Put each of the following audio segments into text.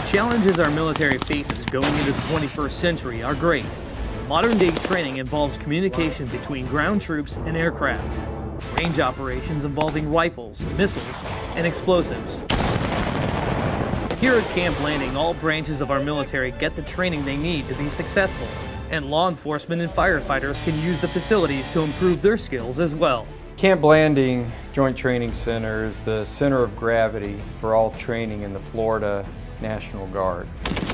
challenges our military faces going into the 21st century are great. Modern-day training involves communication between ground troops and aircraft, range operations involving rifles, missiles, and explosives. Here at Camp Landing, all branches of our military get the training they need to be successful, and law enforcement and firefighters can use the facilities to improve their skills as well. Camp Landing Joint Training Center is the center of gravity for all training in the Florida National Guard.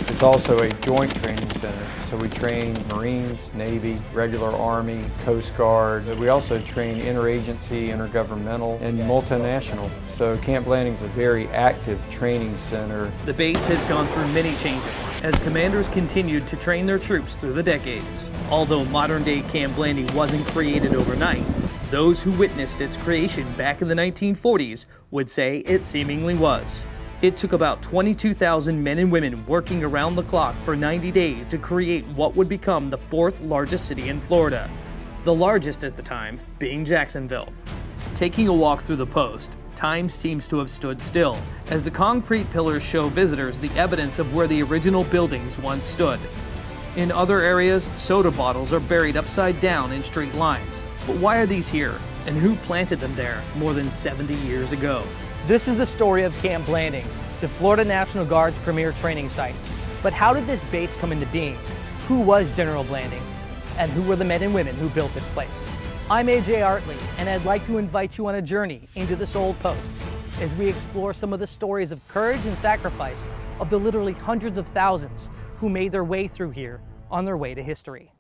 It's also a joint training center, so we train Marines, Navy, regular Army, Coast Guard. We also train interagency, intergovernmental, and multinational. So Camp Landing is a very active training center. The base has gone through many changes as commanders continued to train their troops through the decades. Although modern-day Camp Landing wasn't created overnight, those who witnessed its creation back in the 1940s would say it seemingly was. It took about 22,000 men and women working around the clock for 90 days to create what would become the fourth largest city in Florida, the largest at the time being Jacksonville. Taking a walk through the post, time seems to have stood still, as the concrete pillars show visitors the evidence of where the original buildings once stood. In other areas, soda bottles are buried upside down in straight lines. But why are these here, and who planted them there more than 70 years ago? This is the story of Camp Landing, the Florida National Guard's premier training site. But how did this base come into being? Who was General Blanding? And who were the men and women who built this place? I'm AJ Artley, and I'd like to invite you on a journey into this old post as we explore some of the stories of courage and sacrifice of the literally hundreds of thousands who made their way through here on their way to history.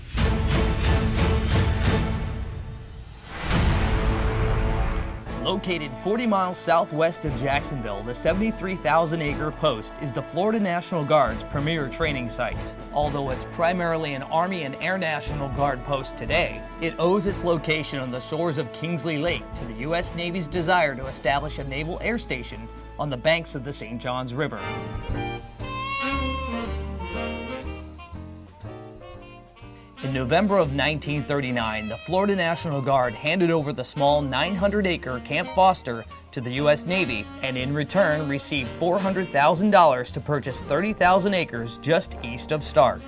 Located 40 miles southwest of Jacksonville, the 73,000-acre post is the Florida National Guard's premier training site. Although it's primarily an Army and Air National Guard post today, it owes its location on the shores of Kingsley Lake to the U.S. Navy's desire to establish a naval air station on the banks of the St. Johns River. In November of 1939, the Florida National Guard handed over the small 900-acre Camp Foster to the U.S. Navy and in return received $400,000 to purchase 30,000 acres just east of Starke.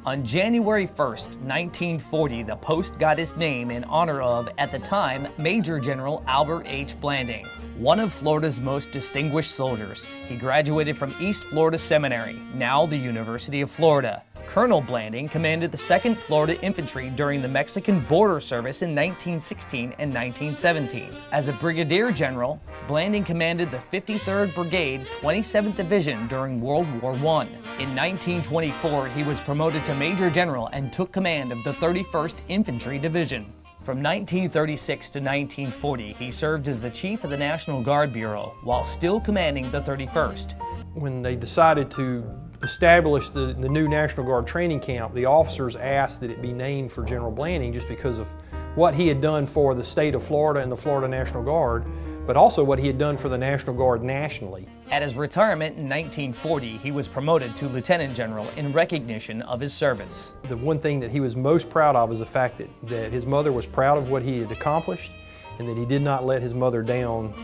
On January 1st, 1940, the post got its name in honor of, at the time, Major General Albert H. Blanding, one of Florida's most distinguished soldiers. He graduated from East Florida Seminary, now the University of Florida. Colonel Blanding commanded the 2nd Florida Infantry during the Mexican border service in 1916 and 1917. As a brigadier general, Blanding commanded the 53rd Brigade, 27th Division during World War I. In 1924, he was promoted to Major General and took command of the 31st Infantry Division. From 1936 to 1940, he served as the chief of the National Guard Bureau while still commanding the 31st. When they decided to establish the new National Guard training camp, the officers asked that it be named for General Blanding just because of what he had done for the state of Florida and the Florida National Guard, but also what he had done for the National Guard nationally. At his retirement in 1940, he was promoted to Lieutenant General in recognition of his service. The one thing that he was most proud of is the fact that his mother was proud of what he had accomplished and that he did not let his mother down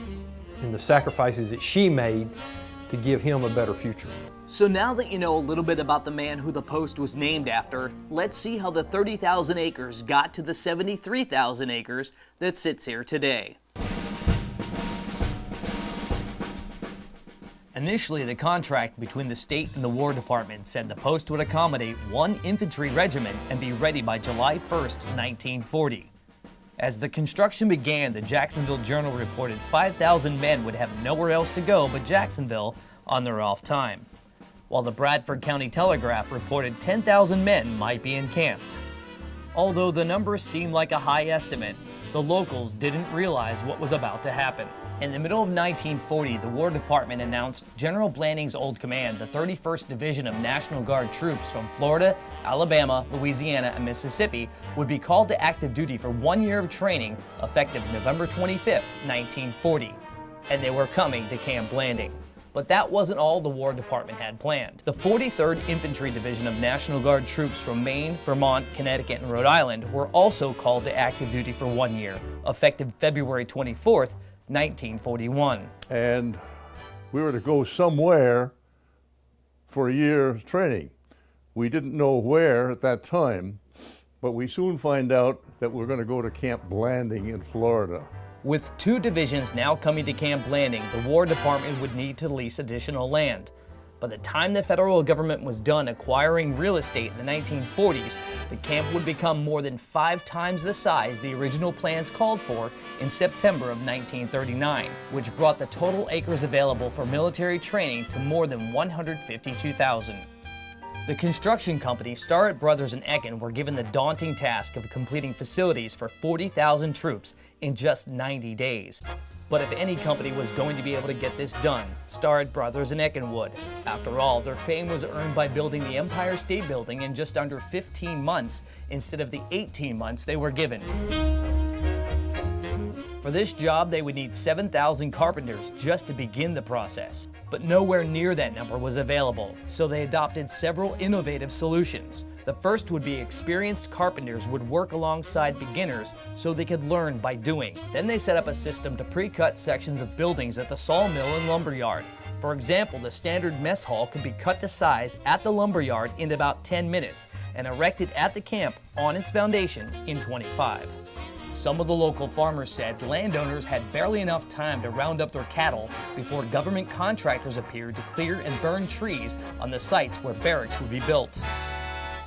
in the sacrifices that she made to give him a better future. So now that you know a little bit about the man who the post was named after, let's see how the 30,000 acres got to the 73,000 acres that sits here today. Initially, the contract between the state and the War Department said the post would accommodate 1 infantry regiment and be ready by July 1st, 1940. As the construction began, the Jacksonville Journal reported 5,000 men would have nowhere else to go but Jacksonville on their off time, while the Bradford County Telegraph reported 10,000 men might be encamped. Although the numbers seemed like a high estimate, the locals didn't realize what was about to happen. In the middle of 1940, the War Department announced General Blanding's old command, the 31st Division of National Guard troops from Florida, Alabama, Louisiana, and Mississippi would be called to active duty for 1 year of training effective November 25th, 1940. And they were coming to Camp Blanding. But that wasn't all the War Department had planned. The 43rd Infantry Division of National Guard troops from Maine, Vermont, Connecticut, and Rhode Island were also called to active duty for 1 year, effective February 24th, 1941. And we were to go somewhere for a year of training. We didn't know where at that time, but we soon find out that we're going to go to Camp Blanding in Florida. With 2 divisions now coming to Camp Blanding, the War Department would need to lease additional land. By the time the federal government was done acquiring real estate in the 1940s, the camp would become more than 5 times the size the original plans called for in September of 1939, which brought the total acres available for military training to more than 152,000. The construction company, Starke Brothers and Ecken, were given the daunting task of completing facilities for 40,000 troops in just 90 days. But if any company was going to be able to get this done, Starke Brothers and Ecken would. After all, their fame was earned by building the Empire State Building in just under 15 months instead of the 18 months they were given. For this job, they would need 7,000 carpenters just to begin the process. But nowhere near that number was available, so they adopted several innovative solutions. The first would be experienced carpenters would work alongside beginners so they could learn by doing. Then they set up a system to pre-cut sections of buildings at the sawmill and lumberyard. For example, the standard mess hall could be cut to size at the lumberyard in about 10 minutes and erected at the camp on its foundation in 25. Some of the local farmers said landowners had barely enough time to round up their cattle before government contractors appeared to clear and burn trees on the sites where barracks would be built.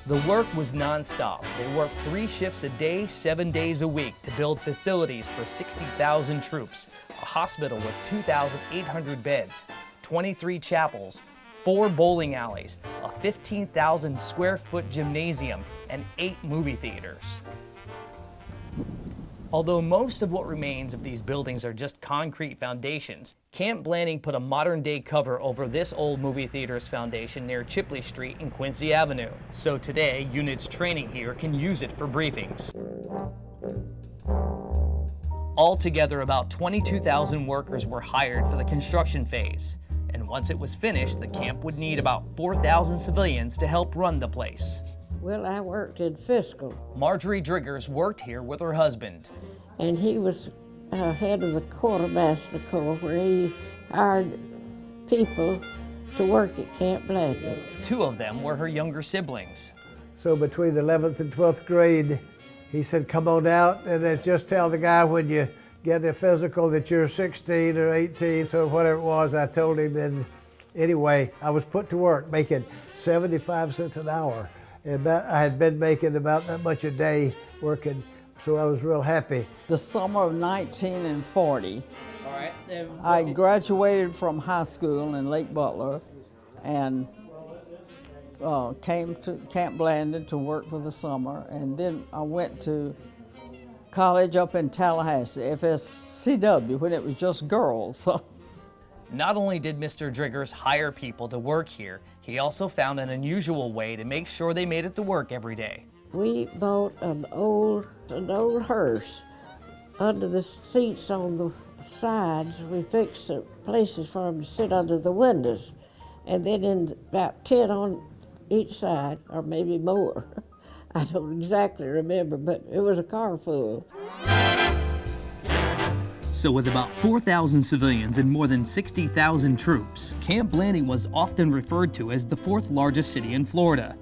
The work was non-stop. They worked 3 shifts a day, 7 days a week to build facilities for 60,000 troops, a hospital with 2,800 beds, 23 chapels, 4 bowling alleys, a 15,000 square foot gymnasium, and 8 movie theaters. Although most of what remains of these buildings are just concrete foundations, Camp Blanding put a modern-day cover over this old movie theater's foundation near Chipley Street and Quincy Avenue. So today, units training here can use it for briefings. Altogether, about 22,000 workers were hired for the construction phase. And once it was finished, the camp would need about 4,000 civilians to help run the place. Well, I worked in fiscal. Marjorie Driggers worked here with her husband. And he was head of the quartermaster corps, where he hired people to work at Camp Blanding. 2 of them were her younger siblings. So between the 11th and 12th grade, he said, come on out and then just tell the guy when you get a physical that you're 16 or 18, so whatever it was, I told him. And anyway, I was put to work making 75 cents an hour. And that, I had been making about that much a day working, so I was real happy. The summer of 1940, I graduated from high school in Lake Butler and came to Camp Blanding to work for the summer. And then I went to college up in Tallahassee, FSCW, when it was just girls. Not only did Mr. Driggers hire people to work here, he also found an unusual way to make sure they made it to work every day. We bought an old hearse. Under the seats on the sides, we fixed the places for them to sit under the windows. And then in about 10 on each side, or maybe more. I don't exactly remember, but it was a car full. So with about 4,000 civilians and more than 60,000 troops, Camp Blanding was often referred to as the 4th largest city in Florida.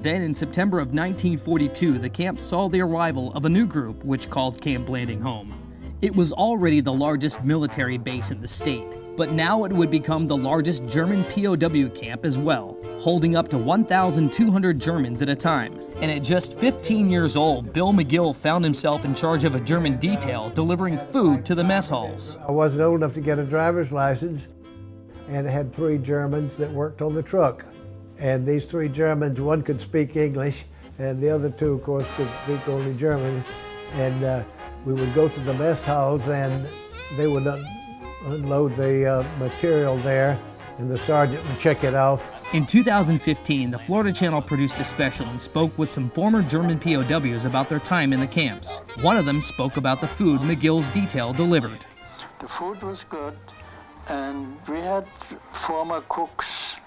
Then in September of 1942, the camp saw the arrival of a new group which called Camp Blanding home. It was already the largest military base in the state, but now it would become the largest German POW camp as well, holding up to 1,200 Germans at a time. And at just 15 years old, Bill McGill found himself in charge of a German detail delivering food to the mess halls. I wasn't old enough to get a driver's license and had 3 Germans that worked on the truck. And these 3 Germans, one could speak English and the other 2, of course, could speak only German. And we would go to the mess halls and they would unload the material there and the sergeant would check it off. In 2015, the Florida Channel produced a special and spoke with some former German POWs about their time in the camps. One of them spoke about the food McGill's detail delivered. The food was good, and we had former cooks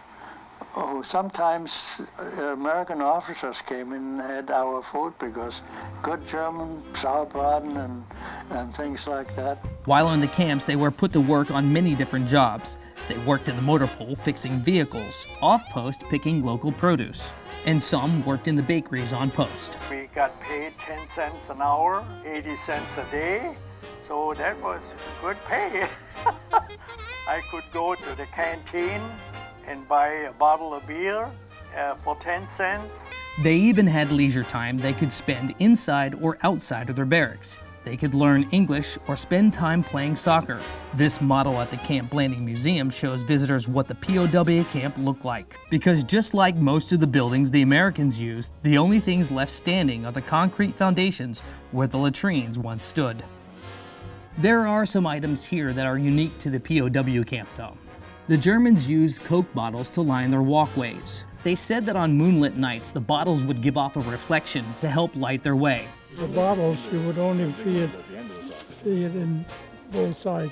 Oh, sometimes American officers came in and had our food because good German, sauerbraten and things like that. While in the camps, they were put to work on many different jobs. They worked in the motor pool fixing vehicles, off-post picking local produce, and some worked in the bakeries on post. We got paid 10 cents an hour, 80 cents a day, so that was good pay. I could go to the canteen and buy a bottle of beer for 10 cents. They even had leisure time they could spend inside or outside of their barracks. They could learn English or spend time playing soccer. This model at the Camp Blanding Museum shows visitors what the POW camp looked like. Because just like most of the buildings the Americans used, the only things left standing are the concrete foundations where the latrines once stood. There are some items here that are unique to the POW camp though. The Germans used Coke bottles to line their walkways. They said that on moonlit nights, the bottles would give off a reflection to help light their way. The bottles, you would only see it in both sides.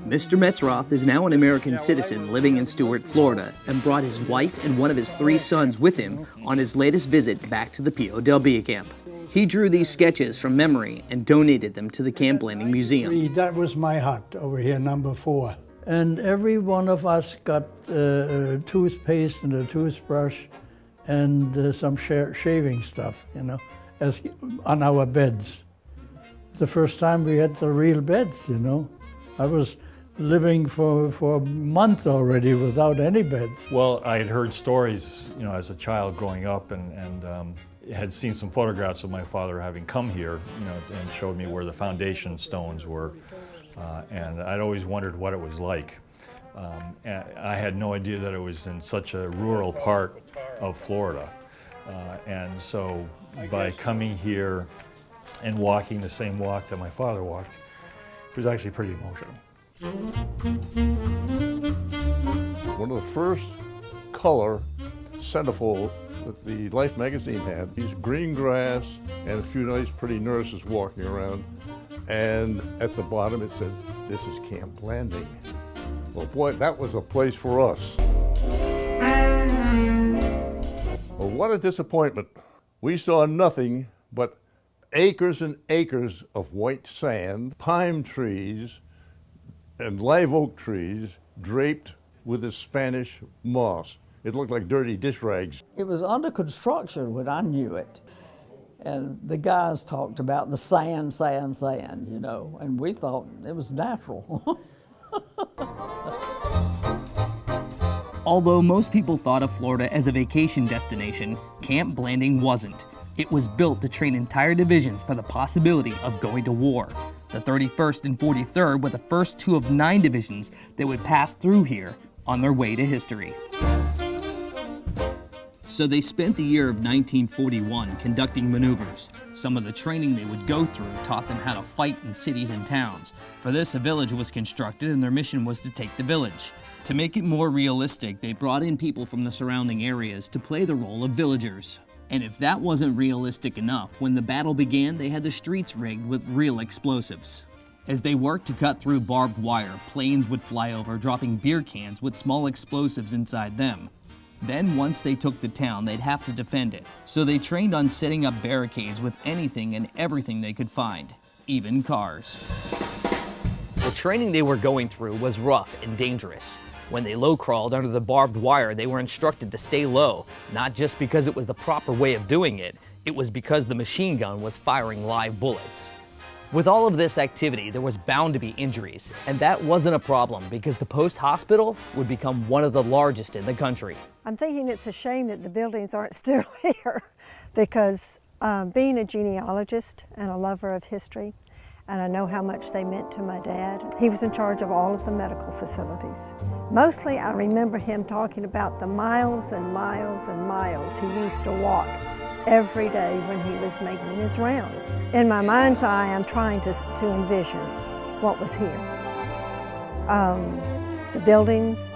Mr. Metzroth is now an American citizen living in Stuart, Florida, and brought his wife and one of his 3 sons with him on his latest visit back to the POW camp. He drew these sketches from memory and donated them to the Camp Blanding Museum. That was my hut over here, number 4. And every one of us got a toothpaste and a toothbrush and some shaving stuff, you know, as on our beds. The first time we had the real beds, you know. I was living for a month already without any beds. Well, I had heard stories, you know, as a child growing up and had seen some photographs of my father having come here, you know, and showed me where the foundation stones were. And I'd always wondered what it was like. And I had no idea that it was in such a rural part of Florida. And so by coming here and walking the same walk that my father walked, it was actually pretty emotional. One of the first color centerfold that the Life magazine had, these green grass and a few nice pretty nurses walking around. And at the bottom it said, "This is Camp Blanding." Well, boy, that was a place for us. Well, what a disappointment. We saw nothing but acres and acres of white sand, pine trees, and live oak trees draped with this Spanish moss. It looked like dirty dish rags. It was under construction when I knew it. And the guys talked about the sand, you know, and we thought it was natural. Although most people thought of Florida as a vacation destination, Camp Blanding wasn't. It was built to train entire divisions for the possibility of going to war. The 31st and 43rd were the first 2 of 9 divisions that would pass through here on their way to history. So they spent the year of 1941 conducting maneuvers. Some of the training they would go through taught them how to fight in cities and towns. For this, a village was constructed and their mission was to take the village. To make it more realistic, they brought in people from the surrounding areas to play the role of villagers. And if that wasn't realistic enough, when the battle began, they had the streets rigged with real explosives. As they worked to cut through barbed wire, planes would fly over, dropping beer cans with small explosives inside them. Then, once they took the town, they'd have to defend it. So they trained on setting up barricades with anything and everything they could find, even cars. The training they were going through was rough and dangerous. When they low-crawled under the barbed wire, they were instructed to stay low, not just because it was the proper way of doing it, it was because the machine gun was firing live bullets. With all of this activity, there was bound to be injuries, and that wasn't a problem because the post hospital would become one of the largest in the country. I'm thinking it's a shame that the buildings aren't still here because being a genealogist and a lover of history, and I know how much they meant to my dad, he was in charge of all of the medical facilities. Mostly I remember him talking about the miles and miles and miles he used to walk every day when he was making his rounds. In my mind's eye, I'm trying to envision what was here. The buildings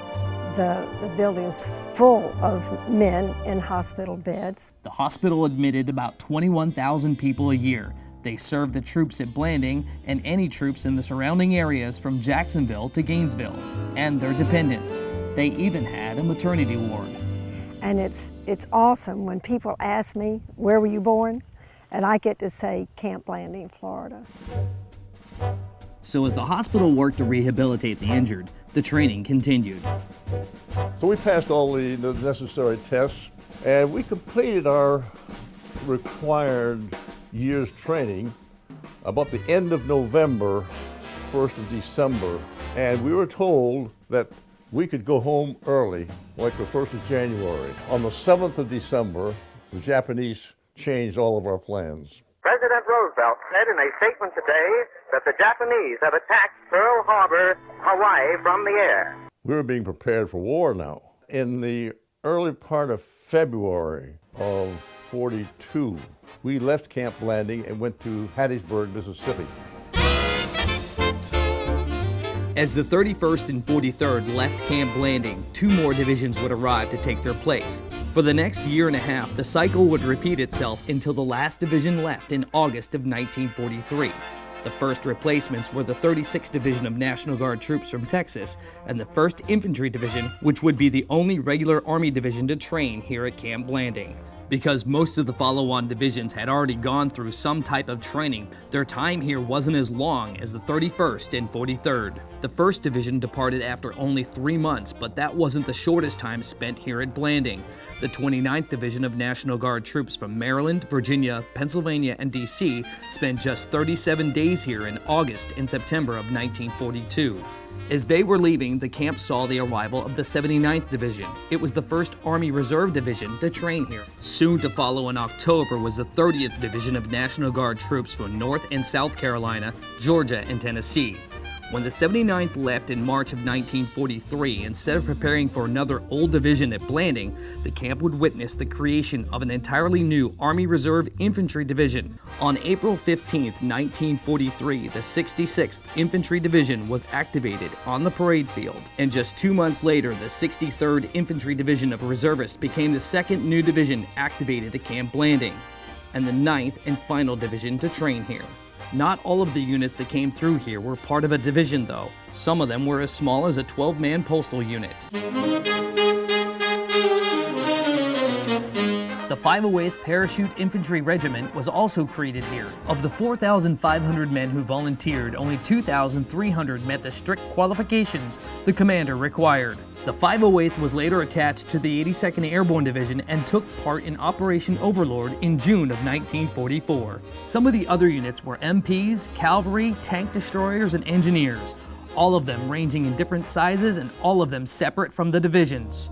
full of men in hospital beds. The hospital admitted about 21,000 people a year. They served the troops at Blanding and any troops in the surrounding areas from Jacksonville to Gainesville, and their dependents. They even had a maternity ward. And it's awesome when people ask me, where were you born? And I get to say Camp Blanding, Florida. So as the hospital worked to rehabilitate the injured, the training continued. So we passed all the necessary tests, and we completed our required year's training about the end of November, 1st of December, and we were told that we could go home early, like the 1st of January. On the 7th of December, the Japanese changed all of our plans. President Roosevelt said in a statement today that the Japanese have attacked Pearl Harbor, Hawaii from the air. We were being prepared for war now. In the early part of February of '42, we left Camp Blanding and went to Hattiesburg, Mississippi. As the 31st and 43rd left Camp Blanding, 2 more divisions would arrive to take their place. For the next year and a half, the cycle would repeat itself until the last division left in August of 1943. The first replacements were the 36th Division of National Guard troops from Texas and the 1st Infantry Division, which would be the only regular Army division to train here at Camp Blanding. Because most of the follow-on divisions had already gone through some type of training, their time here wasn't as long as the 31st and 43rd. The 1st Division departed after only 3 months, but that wasn't the shortest time spent here at Blanding. The 29th Division of National Guard troops from Maryland, Virginia, Pennsylvania, and D.C. spent just 37 days here in August and September of 1942. As they were leaving, the camp saw the arrival of the 79th Division. It was the 1st Army Reserve Division to train here. Soon to follow in October was the 30th Division of National Guard troops from North and South Carolina, Georgia, and Tennessee. When the 79th left in March of 1943, instead of preparing for another old division at Blanding, the camp would witness the creation of an entirely new Army Reserve Infantry Division. On April 15, 1943, the 66th Infantry Division was activated on the parade field, and just 2 months later, the 63rd Infantry Division of Reservists became the 2nd new division activated at Camp Blanding, and the 9th and final division to train here. Not all of the units that came through here were part of a division, though. Some of them were as small as a 12-man postal unit. The 508th Parachute Infantry Regiment was also created here. Of the 4,500 men who volunteered, only 2,300 met the strict qualifications the commander required. The 508th was later attached to the 82nd Airborne Division and took part in Operation Overlord in June of 1944. Some of the other units were MPs, cavalry, tank destroyers, and engineers, all of them ranging in different sizes and all of them separate from the divisions.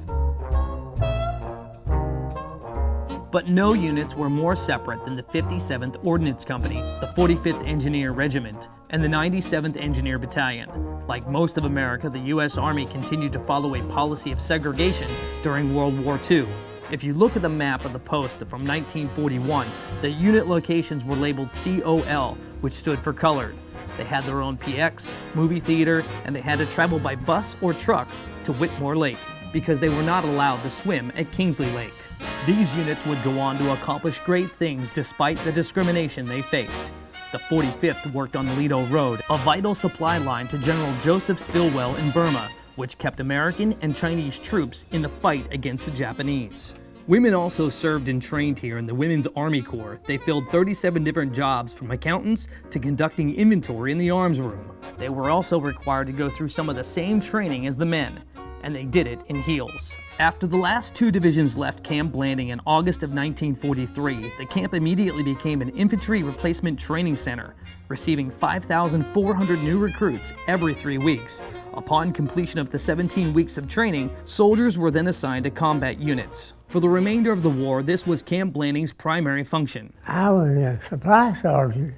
But no units were more separate than the 57th Ordnance Company, the 45th Engineer Regiment, and the 97th Engineer Battalion. Like most of America, the U.S. Army continued to follow a policy of segregation during World War II. If you look at the map of the post from 1941, the unit locations were labeled COL, which stood for colored. They had their own PX, movie theater, and they had to travel by bus or truck to Whitmore Lake because they were not allowed to swim at Kingsley Lake. These units would go on to accomplish great things despite the discrimination they faced. The 45th worked on the Lido Road, a vital supply line to General Joseph Stilwell in Burma, which kept American and Chinese troops in the fight against the Japanese. Women also served and trained here in the Women's Army Corps. They filled 37 different jobs, from accountants to conducting inventory in the arms room. They were also required to go through some of the same training as the men, and they did it in heels. After the last 2 divisions left Camp Blanding in August of 1943, the camp immediately became an infantry replacement training center, receiving 5,400 new recruits every 3 weeks. Upon completion of the 17 weeks of training, soldiers were then assigned to combat units. For the remainder of the war, this was Camp Blanding's primary function. I was a supply sergeant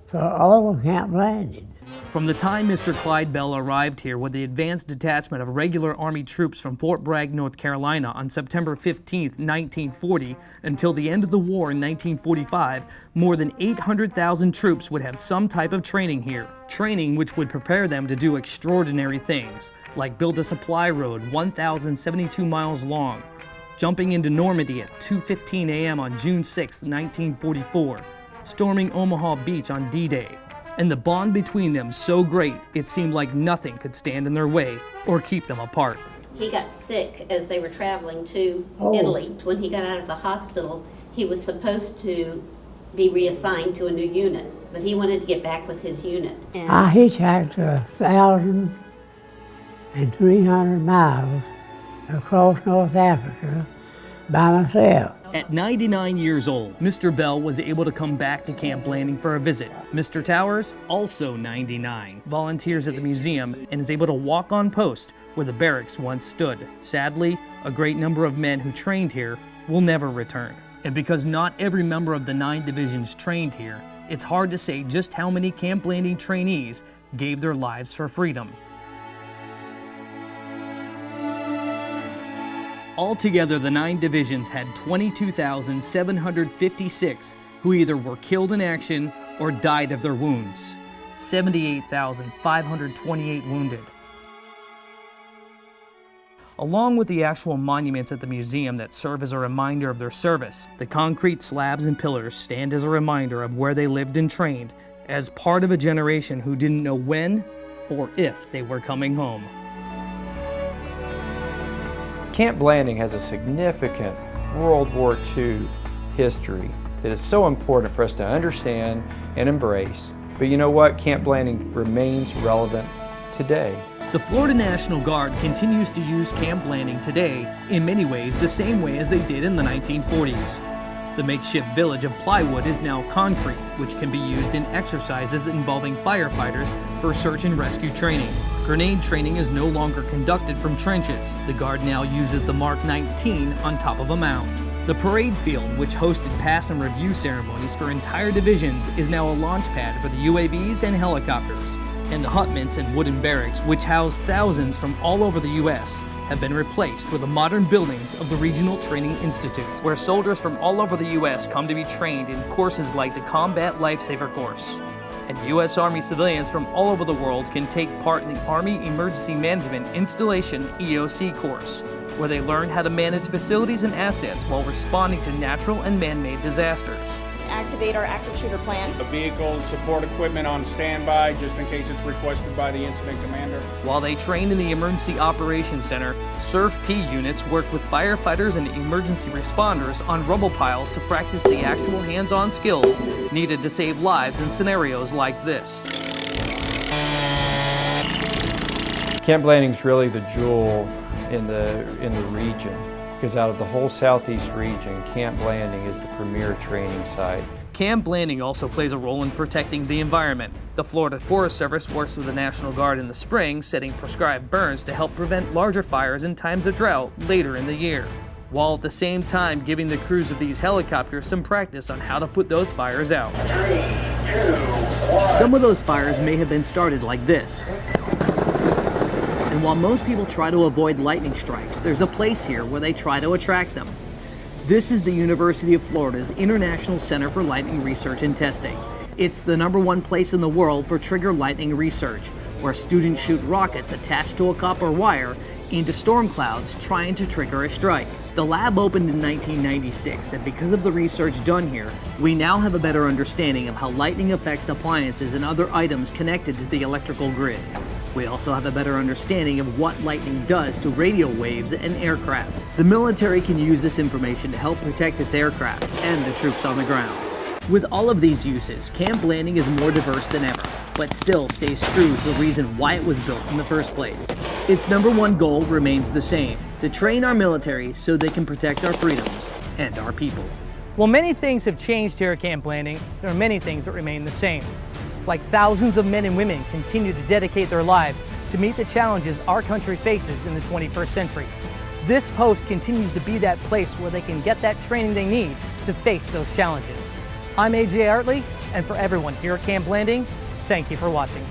for all of Camp Blanding. From the time Mr. Clyde Bell arrived here with the advanced detachment of regular Army troops from Fort Bragg, North Carolina on September 15, 1940, until the end of the war in 1945, more than 800,000 troops would have some type of training here. Training which would prepare them to do extraordinary things, like build a supply road 1,072 miles long, jumping into Normandy at 2:15 a.m. on June 6, 1944, storming Omaha Beach on D-Day, and the bond between them so great it seemed like nothing could stand in their way or keep them apart. He got sick as they were traveling to Oh. Italy. When he got out of the hospital, he was supposed to be reassigned to a new unit, but he wanted to get back with his unit. I hitchhiked 1,300 miles across North Africa by myself. At 99 years old, Mr. Bell was able to come back to Camp Blanding for a visit. Mr. Towers, also 99, volunteers at the museum and is able to walk on post where the barracks once stood. Sadly, a great number of men who trained here will never return. And because not every member of the 9 divisions trained here, it's hard to say just how many Camp Blanding trainees gave their lives for freedom. Altogether, the 9 divisions had 22,756 who either were killed in action or died of their wounds. 78,528 wounded. Along with the actual monuments at the museum that serve as a reminder of their service, the concrete slabs and pillars stand as a reminder of where they lived and trained, as part of a generation who didn't know when or if they were coming home. Camp Blanding has a significant World War II history that is so important for us to understand and embrace. But you know what? Camp Blanding remains relevant today. The Florida National Guard continues to use Camp Blanding today, in many ways the same way as they did in the 1940s. The makeshift village of plywood is now concrete, which can be used in exercises involving firefighters for search and rescue training. Grenade training is no longer conducted from trenches. The Guard now uses the Mark 19 on top of a mound. The parade field, which hosted pass and review ceremonies for entire divisions, is now a launch pad for the UAVs and helicopters. And the hutments and wooden barracks, which house thousands from all over the U.S., have been replaced with the modern buildings of the Regional Training Institute, where soldiers from all over the U.S. come to be trained in courses like the Combat Lifesaver course. And U.S. Army civilians from all over the world can take part in the Army Emergency Management Installation EOC course, where they learn how to manage facilities and assets while responding to natural and man-made disasters. Activate our active shooter plan. The vehicle support equipment on standby just in case it's requested by the incident commander. While they train in the Emergency Operations Center, SURF-P units work with firefighters and emergency responders on rubble piles to practice the actual hands-on skills needed to save lives in scenarios like this. Camp Blanding is really the jewel in the region, because out of the whole southeast region, Camp Blanding is the premier training site. Camp Blanding also plays a role in protecting the environment. The Florida Forest Service works with the National Guard in the spring, setting prescribed burns to help prevent larger fires in times of drought later in the year, while at the same time giving the crews of these helicopters some practice on how to put those fires out. 3, 2, 1. Some of those fires may have been started like this. And while most people try to avoid lightning strikes, there's a place here where they try to attract them. This is the University of Florida's International Center for Lightning Research and Testing. It's the #1 place in the world for trigger lightning research, where students shoot rockets attached to a copper wire into storm clouds trying to trigger a strike. The lab opened in 1996, and because of the research done here, we now have a better understanding of how lightning affects appliances and other items connected to the electrical grid. We also have a better understanding of what lightning does to radio waves and aircraft. The military can use this information to help protect its aircraft and the troops on the ground. With all of these uses, Camp Blanding is more diverse than ever, but still stays true to the reason why it was built in the first place. Its #1 goal remains the same: to train our military so they can protect our freedoms and our people. While many things have changed here at Camp Blanding, there are many things that remain the same. Like thousands of men and women continue to dedicate their lives to meet the challenges our country faces in the 21st century. This post continues to be that place where they can get that training they need to face those challenges. I'm AJ Artley, and for everyone here at Camp Blanding, thank you for watching.